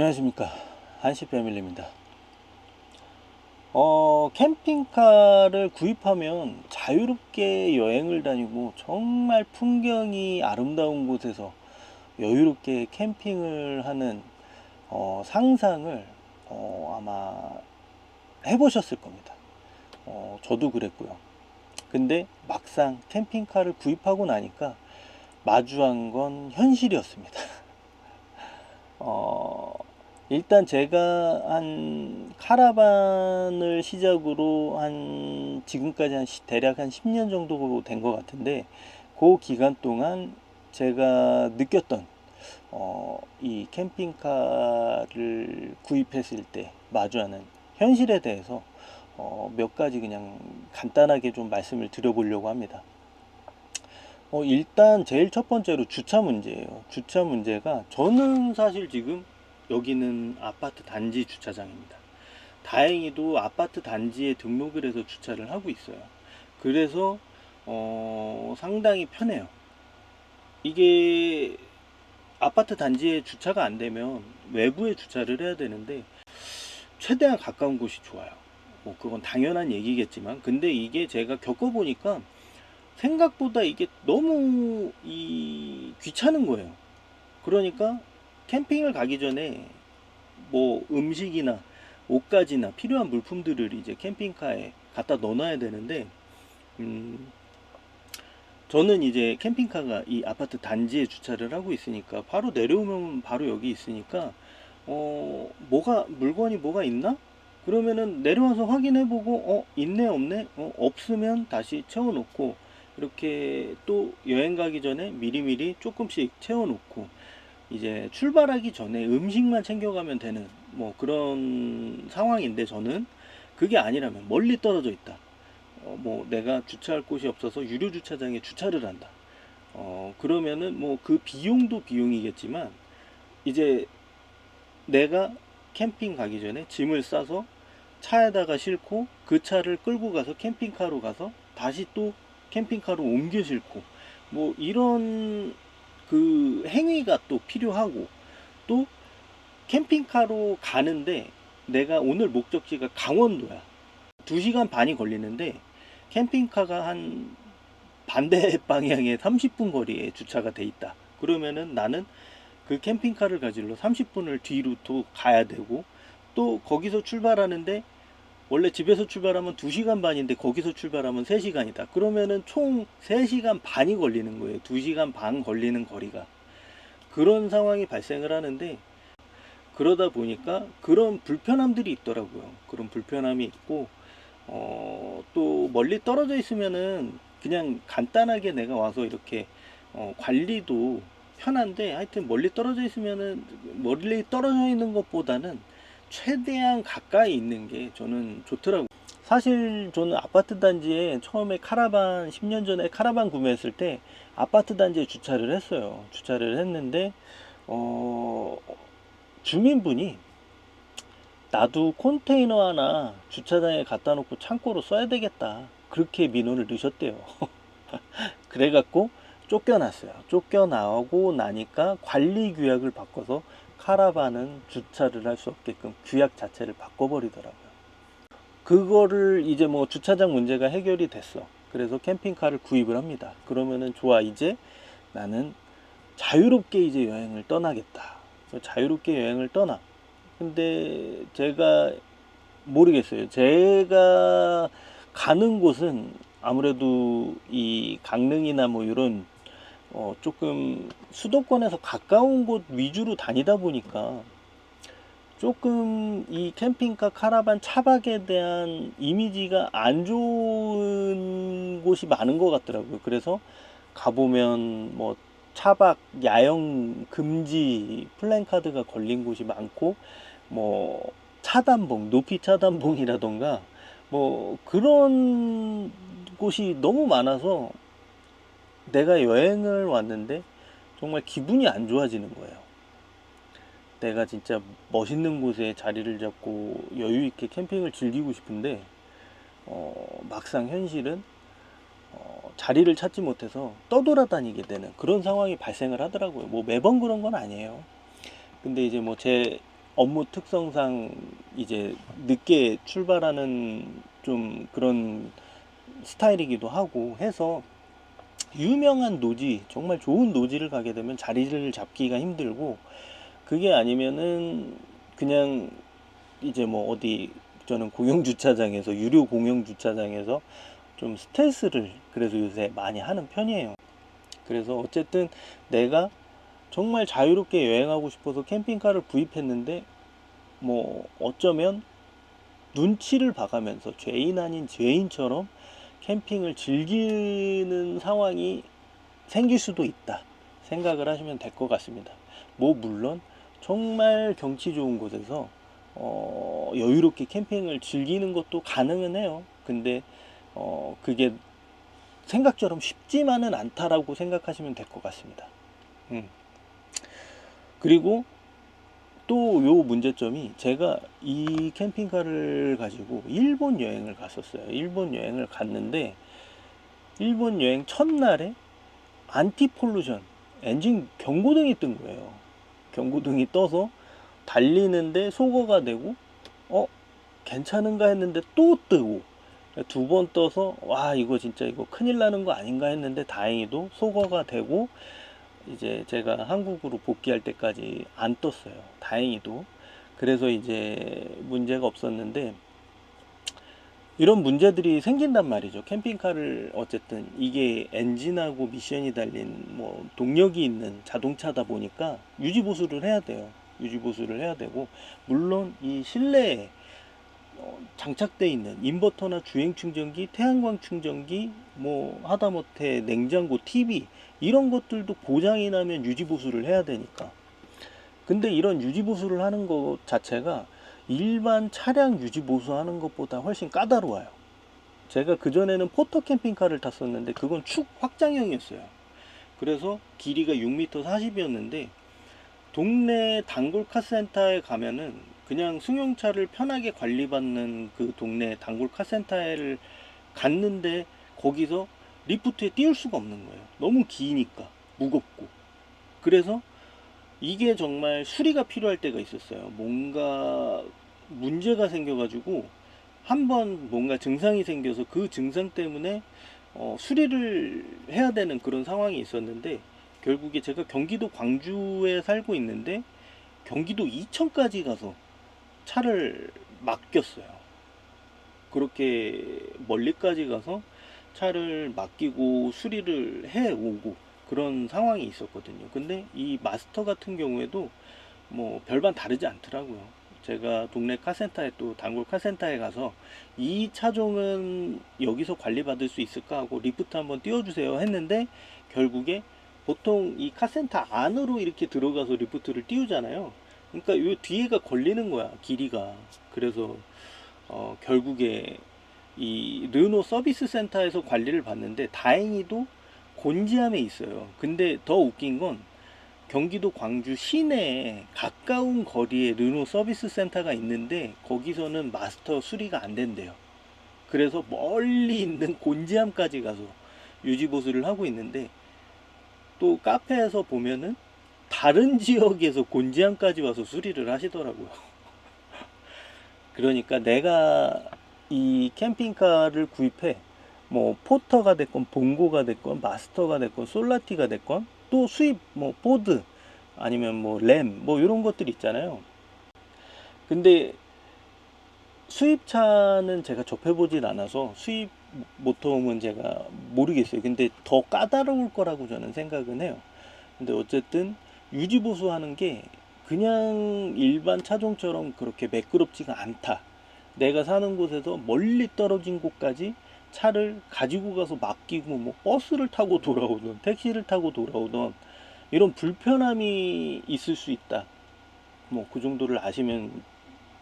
안녕하십니까, 한시 패밀리입니다. 캠핑카를 구입하면 자유롭게 여행을 다니고 정말 풍경이 아름다운 곳에서 여유롭게 캠핑을 하는 상상을 아마 해보셨을 겁니다. 저도 그랬고요. 근데 막상 캠핑카를 구입하고 나니까 마주한 건 현실이었습니다. 어, 일단 제가 한 카라반을 시작으로 한 지금까지 대략 한 10년 정도 된 것 같은데, 그 기간 동안 제가 느꼈던 이 캠핑카를 구입했을 때 마주하는 현실에 대해서 몇 가지 그냥 간단하게 좀 말씀을 드려보려고 합니다. 일단 제일 첫 번째로 주차 문제예요. 주차 문제가, 저는 사실 지금 여기는 아파트 단지 주차장입니다. 다행히도 아파트 단지에 등록을 해서 주차를 하고 있어요. 그래서 상당히 편해요. 이게 아파트 단지에 주차가 안 되면 외부에 주차를 해야 되는데 최대한 가까운 곳이 좋아요. 뭐 그건 당연한 얘기겠지만, 근데 이게 제가 겪어보니까 생각보다 이게 너무 귀찮은 거예요. 그러니까 캠핑을 가기 전에 뭐 음식이나 옷가지나 필요한 물품들을 이제 캠핑카에 갖다 넣어놔야 되는데, 음, 저는 이제 캠핑카가 이 아파트 단지에 주차를 하고 있으니까 바로 내려오면 바로 여기 있으니까 물건이 뭐가 있나? 그러면은 내려와서 확인해보고 있네 없네, 없으면 다시 채워놓고, 이렇게 또 여행 가기 전에 미리미리 조금씩 채워놓고, 이제 출발하기 전에 음식만 챙겨가면 되는 뭐 그런 상황인데, 저는 그게 아니라면 멀리 떨어져 있다, 뭐 내가 주차할 곳이 없어서 유료 주차장에 주차를 한다, 그러면은 뭐 그 비용도 비용이겠지만, 이제 내가 캠핑 가기 전에 짐을 싸서 차에다가 싣고 그 차를 끌고 가서 캠핑카로 가서 다시 또 캠핑카로 옮겨 싣고, 뭐 이런 그 행위가 또 필요하고, 또 캠핑카로 가는데 내가 오늘 목적지가 강원도야. 2시간 반이 걸리는데 캠핑카가 한 반대 방향에 30분 거리에 주차가 돼 있다. 그러면은 나는 그 캠핑카를 가지러 30분을 뒤로 또 가야 되고, 또 거기서 출발하는데 원래 집에서 출발하면 2시간 반인데 거기서 출발하면 3시간이다. 그러면은 총 3시간 반이 걸리는 거예요. 2시간 반 걸리는 거리가. 그런 상황이 발생을 하는데, 그러다 보니까 그런 불편함들이 있더라고요. 그런 불편함이 있고, 또 멀리 떨어져 있으면은 그냥 간단하게 내가 와서 이렇게 관리도 편한데, 하여튼 멀리 떨어져 있는 것보다는 최대한 가까이 있는 게 저는 좋더라고요. 사실 저는 아파트 단지에 처음에 10년 전에 카라반 구매했을 때 아파트 단지에 주차를 했어요. 주차를 했는데 어, 주민분이 나도 컨테이너 하나 주차장에 갖다 놓고 창고로 써야 되겠다, 그렇게 민원을 넣으셨대요. 그래갖고 쫓겨났어요. 쫓겨나고 나니까 관리 규약을 바꿔서 카라반은 주차를 할 수 없게끔 규약 자체를 바꿔버리더라고요. 그거를 이제 뭐 주차장 문제가 해결이 됐어. 그래서 캠핑카를 구입을 합니다. 그러면은 좋아, 이제 나는 자유롭게 이제 여행을 떠나겠다. 자유롭게 여행을 떠나. 근데 제가 모르겠어요. 제가 가는 곳은 아무래도 이 강릉이나 뭐 이런 조금 수도권에서 가까운 곳 위주로 다니다 보니까 조금 이 캠핑카 카라반 차박에 대한 이미지가 안 좋은 곳이 많은 것 같더라고요. 그래서 가보면 뭐 차박 야영 금지 플랜카드가 걸린 곳이 많고, 뭐 차단봉, 높이 차단봉이라던가 뭐 그런 곳이 너무 많아서 내가 여행을 왔는데 정말 기분이 안 좋아지는 거예요. 내가 진짜 멋있는 곳에 자리를 잡고 여유 있게 캠핑을 즐기고 싶은데 막상 현실은 자리를 찾지 못해서 떠돌아다니게 되는 그런 상황이 발생을 하더라고요. 뭐 매번 그런 건 아니에요. 근데 이제 뭐 제 업무 특성상 이제 늦게 출발하는 좀 그런 스타일이기도 하고 해서 유명한 노지, 정말 좋은 노지를 가게 되면 자리를 잡기가 힘들고, 그게 아니면은 그냥 이제 뭐 어디, 저는 공영주차장에서, 유료 공영주차장에서 좀 스트레스를 그래서 요새 많이 하는 편이에요. 그래서 어쨌든 내가 정말 자유롭게 여행하고 싶어서 캠핑카를 구입했는데, 뭐 어쩌면 눈치를 봐가면서 죄인 아닌 죄인처럼 캠핑을 즐기는 상황이 생길 수도 있다 생각을 하시면 될 것 같습니다. 뭐 물론 정말 경치 좋은 곳에서 여유롭게 캠핑을 즐기는 것도 가능은 해요. 근데 그게 생각처럼 쉽지만은 않다라고 생각하시면 될 것 같습니다. 음. 그리고 또 요 문제점이, 제가 이 캠핑카를 가지고 일본 여행을 갔었어요. 일본 여행을 갔는데 일본 여행 첫날에 안티폴루션 엔진 경고등이 뜬 거예요. 경고등이 떠서 달리는데 소거가 되고, 어 괜찮은가 했는데 또 뜨고, 두 번 떠서 와 이거 진짜 이거 큰일 나는 거 아닌가 했는데 다행히도 소거가 되고, 이제 제가 한국으로 복귀할 때까지 안 떴어요. 다행히도. 그래서 이제 문제가 없었는데, 이런 문제들이 생긴단 말이죠. 캠핑카를 어쨌든 이게 엔진하고 미션이 달린 뭐 동력이 있는 자동차다 보니까 유지 보수를 해야 돼요. 유지 보수를 해야 되고, 물론 이 실내에 장착되어 있는 인버터나 주행 충전기, 태양광 충전기, 뭐 하다못해 냉장고, TV 이런 것들도 고장이 나면 유지 보수를 해야 되니까. 근데 이런 유지 보수를 하는 것 자체가 일반 차량 유지 보수하는 것보다 훨씬 까다로워요. 제가 그전에는 포터 캠핑카를 탔었는데 그건 축 확장형이었어요. 그래서 길이가 6m 40이었는데 동네 단골 카센터에 가면은 그냥 승용차를 편하게 관리받는 그 동네 단골 카센터를 갔는데 거기서 리프트에 띄울 수가 없는 거예요. 너무 기니까 무겁고. 그래서 이게 정말 수리가 필요할 때가 있었어요. 뭔가 문제가 생겨가지고 한번 뭔가 증상이 생겨서 그 증상 때문에 수리를 해야 되는 그런 상황이 있었는데, 결국에 제가 경기도 광주에 살고 있는데 경기도 이천까지 가서 차를 맡겼어요. 그렇게 멀리까지 가서 차를 맡기고 수리를 해 오고 그런 상황이 있었거든요. 근데 이 마스터 같은 경우에도 뭐 별반 다르지 않더라고요. 제가 동네 카센터에, 또 단골 카센터에 가서 이 차종은 여기서 관리받을 수 있을까 하고 리프트 한번 띄워주세요 했는데, 결국에 보통 이 카센터 안으로 이렇게 들어가서 리프트를 띄우잖아요. 그러니까 요 뒤에가 걸리는 거야, 길이가. 그래서 결국에 이 르노 서비스 센터에서 관리를 받는데 다행히도 곤지암에 있어요. 근데 더 웃긴 건 경기도 광주 시내에 가까운 거리에 르노 서비스 센터가 있는데 거기서는 마스터 수리가 안 된대요. 그래서 멀리 있는 곤지암까지 가서 유지보수를 하고 있는데, 또 카페에서 보면은 다른 지역에서 곤지암까지 와서 수리를 하시더라고요. 그러니까 내가 이 캠핑카를 구입해 뭐 포터가 됐건 봉고가 됐건 마스터가 됐건 솔라티가 됐건 또 수입 뭐 포드 아니면 뭐 램 뭐 이런 것들 있잖아요. 근데 수입차는 제가 접해보진 않아서 수입 모터홈은 제가 모르겠어요. 근데 더 까다로울 거라고 저는 생각은 해요. 근데 어쨌든 유지 보수하는 게 그냥 일반 차종처럼 그렇게 매끄럽지가 않다. 내가 사는 곳에서 멀리 떨어진 곳까지 차를 가지고 가서 맡기고 뭐 버스를 타고 돌아오던 택시를 타고 돌아오던 이런 불편함이 있을 수 있다. 뭐 그 정도를 아시면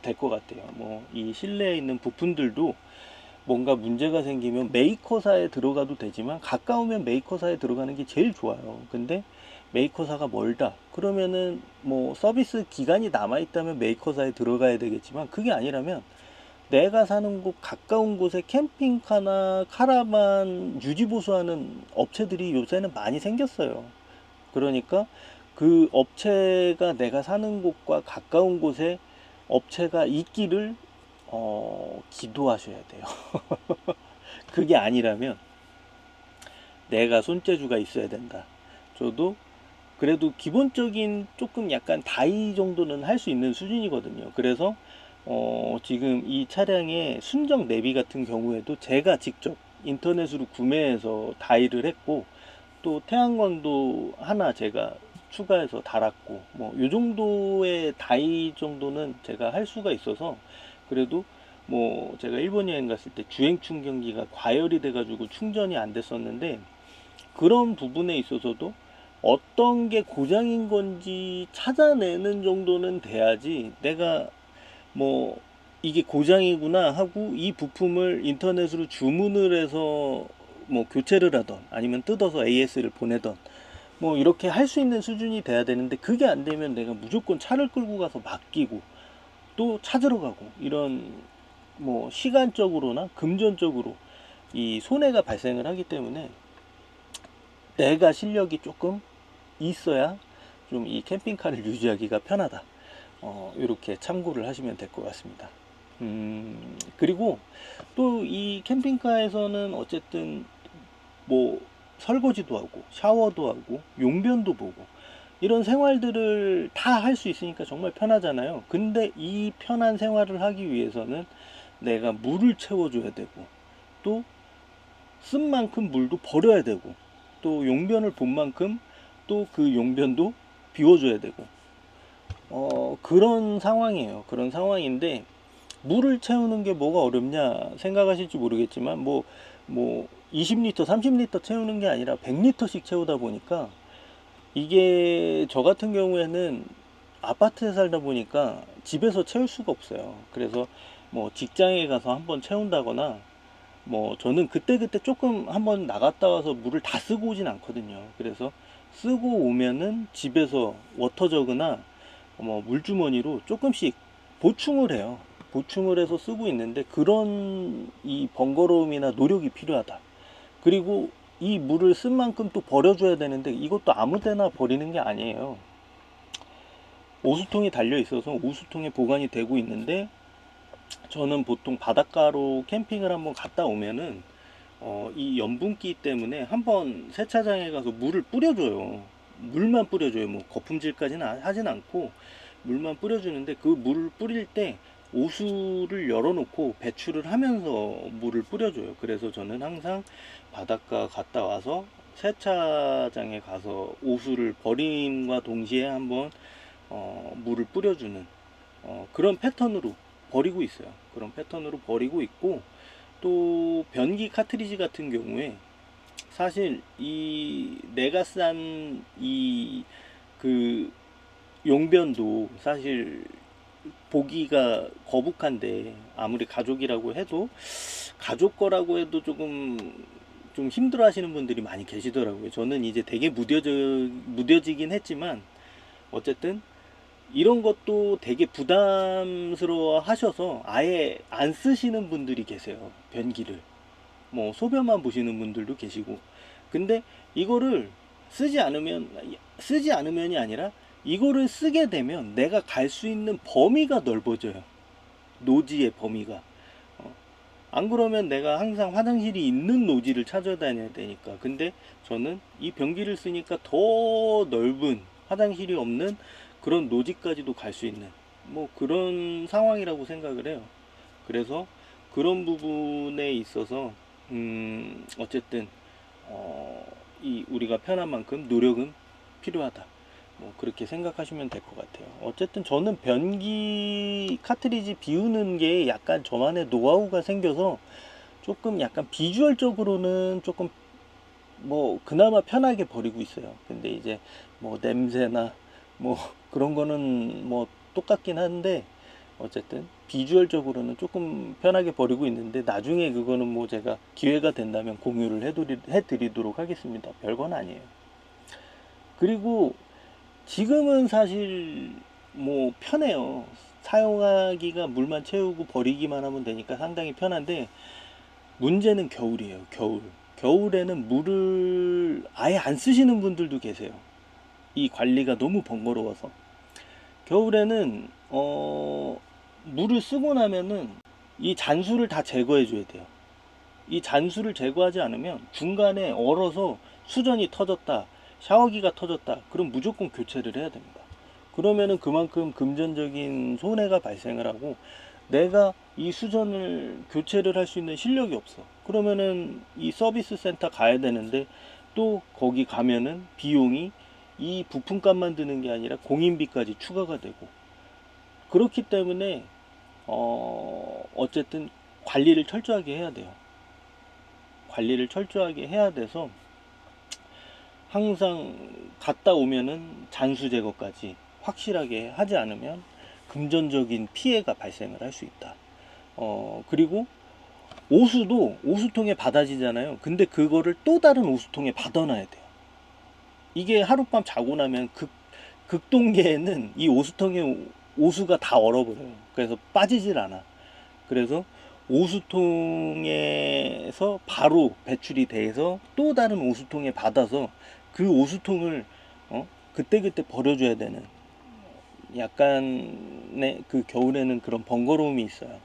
될 것 같아요. 뭐 이 실내에 있는 부품들도 뭔가 문제가 생기면 메이커사에 들어가도 되지만 가까우면 메이커사에 들어가는 게 제일 좋아요. 근데 메이커사가 멀다 그러면은 뭐 서비스 기간이 남아 있다면 메이커사에 들어가야 되겠지만, 그게 아니라면 내가 사는 곳 가까운 곳에 캠핑카나 카라반 유지 보수하는 업체들이 요새는 많이 생겼어요. 그러니까 그 업체가 내가 사는 곳과 가까운 곳에 업체가 있기를 기도하셔야 돼요. 그게 아니라면 내가 손재주가 있어야 된다. 저도 그래도 기본적인 조금 약간 다이 정도는 할 수 있는 수준이거든요. 그래서 지금 이 차량의 순정 내비 같은 경우에도 제가 직접 인터넷으로 구매해서 다이를 했고, 또 태양광도 하나 제가 추가해서 달았고, 뭐 요 정도의 다이 정도는 제가 할 수가 있어서, 그래도 뭐 제가 일본 여행 갔을 때 주행 충전기가 과열이 돼가지고 충전이 안 됐었는데, 그런 부분에 있어서도 어떤 게 고장인 건지 찾아내는 정도는 돼야지, 내가 뭐 이게 고장이구나 하고 이 부품을 인터넷으로 주문을 해서 뭐 교체를 하던 아니면 뜯어서 AS를 보내던 뭐 이렇게 할 수 있는 수준이 돼야 되는데, 그게 안 되면 내가 무조건 차를 끌고 가서 맡기고 또 찾으러 가고, 이런 뭐 시간적으로나 금전적으로 이 손해가 발생을 하기 때문에 내가 실력이 조금 있어야 좀 이 캠핑카를 유지하기가 편하다. 이렇게 참고를 하시면 될 것 같습니다. 그리고 또 이 캠핑카에서는 어쨌든 뭐 설거지도 하고 샤워도 하고 용변도 보고 이런 생활들을 다 할 수 있으니까 정말 편하잖아요. 근데 이 편한 생활을 하기 위해서는 내가 물을 채워줘야 되고, 또 쓴 만큼 물도 버려야 되고, 또 용변을 본 만큼 또 그 용변도 비워줘야 되고, 그런 상황이에요. 그런 상황인데, 물을 채우는 게 뭐가 어렵냐 생각하실지 모르겠지만, 뭐 20리터, 30리터 채우는 게 아니라 100리터씩 채우다 보니까, 이게 저 같은 경우에는 아파트에 살다 보니까 집에서 채울 수가 없어요. 그래서 뭐 직장에 가서 한번 채운다거나, 뭐 저는 그때그때 조금 한번 나갔다 와서 물을 다 쓰고 오진 않거든요. 그래서 쓰고 오면은 집에서 워터저그나 뭐 물주머니로 조금씩 보충을 해요. 보충을 해서 쓰고 있는데, 그런 이 번거로움이나 노력이 필요하다. 그리고 이 물을 쓴 만큼 또 버려줘야 되는데, 이것도 아무 데나 버리는 게 아니에요. 오수통이 달려 있어서 오수통에 보관이 되고 있는데, 저는 보통 바닷가로 캠핑을 한번 갔다 오면은 이 염분기 때문에 한번 세차장에 가서 물을 뿌려줘요. 물만 뿌려줘요. 뭐 거품질까지는 하진 않고 물만 뿌려주는데, 그 물을 뿌릴 때 오수를 열어놓고 배출을 하면서 물을 뿌려줘요. 그래서 저는 항상 바닷가 갔다 와서 세차장에 가서 오수를 버림과 동시에 한번 물을 뿌려주는 그런 패턴으로 버리고 있어요. 그런 패턴으로 버리고 있고, 또 변기 카트리지 같은 경우에 사실 이 내가 싼 이 그 용변도 사실 보기가 거북한데, 아무리 가족이라고 해도 가족 거라고 해도 조금 좀 힘들어 하시는 분들이 많이 계시더라고요. 저는 이제 되게 무뎌지긴 했지만, 어쨌든 이런 것도 되게 부담스러워 하셔서 아예 안 쓰시는 분들이 계세요. 변기를. 뭐 소변만 보시는 분들도 계시고. 근데 이거를 쓰지 않으면이 아니라, 이거를 쓰게 되면 내가 갈 수 있는 범위가 넓어져요. 노지의 범위가. 어, 안 그러면 내가 항상 화장실이 있는 노지를 찾아다녀야 되니까. 근데 저는 이 변기를 쓰니까 더 넓은, 화장실이 없는 그런 노지까지도 갈 수 있는 뭐 그런 상황이라고 생각을 해요. 그래서 그런 부분에 있어서 어쨌든 이 우리가 편한 만큼 노력은 필요하다. 뭐 그렇게 생각하시면 될 것 같아요. 어쨌든 저는 변기 카트리지 비우는 게 약간 저만의 노하우가 생겨서 조금 약간 비주얼적으로는 조금 뭐 그나마 편하게 버리고 있어요. 근데 이제 뭐 냄새나 뭐 그런 거는 뭐 똑같긴 한데, 어쨌든 비주얼적으로는 조금 편하게 버리고 있는데, 나중에 그거는 뭐 제가 기회가 된다면 공유를 해드리도록 하겠습니다. 별건 아니에요. 그리고 지금은 사실 뭐 편해요. 사용하기가 물만 채우고 버리기만 하면 되니까 상당히 편한데, 문제는 겨울이에요. 겨울. 겨울에는 물을 아예 안 쓰시는 분들도 계세요. 이 관리가 너무 번거로워서. 겨울에는 물을 쓰고 나면은 이 잔수를 다 제거해 줘야 돼요. 이 잔수를 제거하지 않으면 중간에 얼어서 수전이 터졌다, 샤워기가 터졌다, 그럼 무조건 교체를 해야 됩니다. 그러면은 그만큼 금전적인 손해가 발생을 하고, 내가 이 수전을 교체를 할 수 있는 실력이 없어. 그러면은 이 서비스 센터 가야 되는데, 또 거기 가면은 비용이 이 부품값만 드는 게 아니라 공인비까지 추가가 되고, 그렇기 때문에 어쨌든 관리를 철저하게 해야 돼요. 관리를 철저하게 해야 돼서 항상 갔다 오면은 잔수 제거까지 확실하게 하지 않으면 금전적인 피해가 발생을 할 수 있다. 그리고 오수도 오수통에 받아지잖아요. 근데 그거를 또 다른 오수통에 받아놔야 돼요. 이게 하룻밤 자고 나면 극동계에는 이 오수통에 오수가 다 얼어버려요. 그래서 빠지질 않아. 그래서 오수통에서 바로 배출이 돼서 또 다른 오수통에 받아서 그 오수통을 그때그때 버려줘야 되는, 약간의 그 겨울에는 그런 번거로움이 있어요.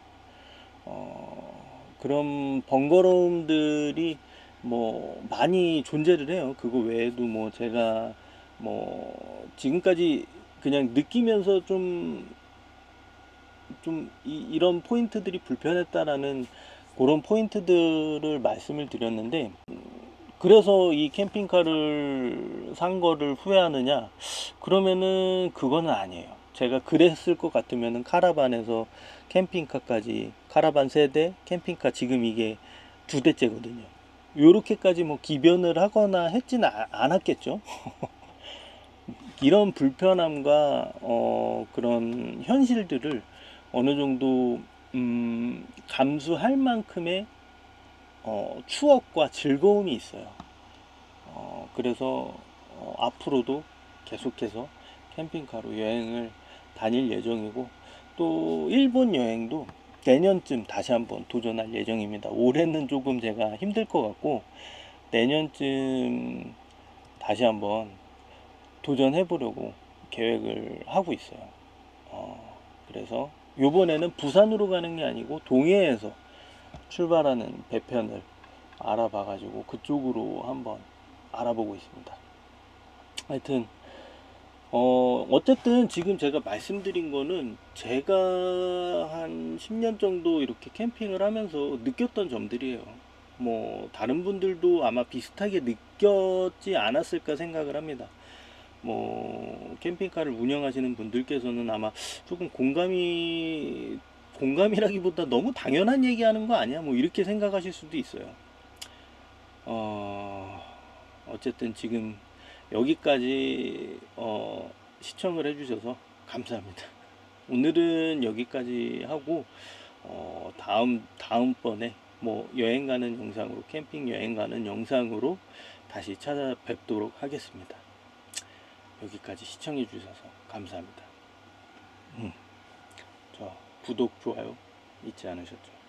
그런 번거로움들이 뭐 많이 존재를 해요. 그거 외에도 뭐 제가 뭐 지금까지 그냥 느끼면서 이런 포인트들이 불편했다라는 그런 포인트들을 말씀을 드렸는데, 그래서 이 캠핑카를 산 거를 후회하느냐? 그러면은 그거는 아니에요. 제가 그랬을 것 같으면은 카라반에서 캠핑카까지, 카라반 세대, 캠핑카 지금 이게 두 대째거든요. 요렇게까지 뭐 기변을 하거나 했지는 않았겠죠. 이런 불편함과 그런 현실들을 어느 정도 감수할 만큼의 추억과 즐거움이 있어요. 그래서 앞으로도 계속해서 캠핑카로 여행을 다닐 예정이고, 또 일본 여행도 내년쯤 다시 한번 도전할 예정입니다. 올해는 조금 제가 힘들 것 같고, 내년쯤 다시 한번 도전해 보려고 계획을 하고 있어요. 그래서 요번에는 부산으로 가는 게 아니고 동해에서 출발하는 배편을 알아봐 가지고 그쪽으로 한번 알아보고 있습니다. 하여튼 어쨌든 지금 제가 말씀드린 거는 제가 한 10년 정도 이렇게 캠핑을 하면서 느꼈던 점들이에요. 뭐 다른 분들도 아마 비슷하게 느꼈지 않았을까 생각을 합니다. 뭐 캠핑카를 운영하시는 분들께서는 아마 조금 공감이라기보다 너무 당연한 얘기하는 거 아니야? 뭐 이렇게 생각하실 수도 있어요. 어쨌든 지금 여기까지 시청을 해주셔서 감사합니다. 오늘은 여기까지 하고 다음번에 뭐 여행 가는 영상으로, 캠핑 여행 가는 영상으로 다시 찾아뵙도록 하겠습니다. 여기까지 시청해 주셔서 감사합니다. 저 구독, 좋아요 잊지 않으셨죠?